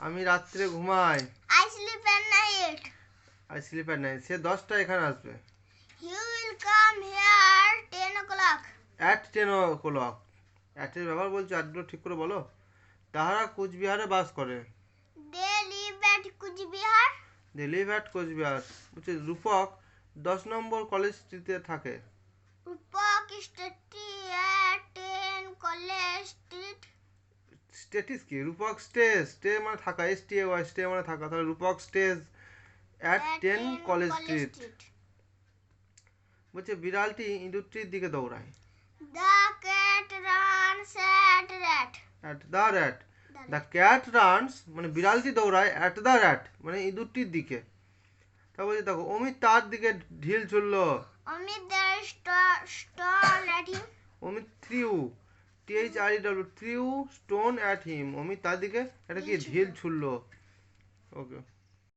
আমি রাত্রে ঘুমাই। I sleep at night. I sleep at night. সে 10টা এখানে আসবে। He will come here 10 o'clock. At 10 o'clock। অ্যাটের ব্যবহার বলছো, অ্যাটগুলো ঠিক করে বলো। তাহারা কোচবিহারে বাস করে। They live at Kuchbihar. They live at Cooch Behar. বলছে রূপক 10 নম্বর কলেজ স্ট্রিটে থাকে। Rupak study at 10 College Street. স্টেটিস কি? রূপক স্টেজ। স্টে মানে থাকা, STAY, স্টে মানে থাকা। তাহলে রূপক স্টেজ অ্যাট 10 কলেজ স্ট্রিট। বলছে বিড়ালটি ইঁদুরটির দিকে দৌড়ায়। The cat runs at rat. At the rat. The cat runs মানে বিড়ালটি দৌড়ায়, অ্যাট দ্য র্যাট মানে ইঁদুরটির দিকে। তা বলছে দেখো, অমিত তার দিকে ঢিল ছুড়ল। Omit there stone at him. Amit threw, THREW, threw stone at him. Amit তার দিকে একটা কি ঢিল ছুড়ল। ওকে।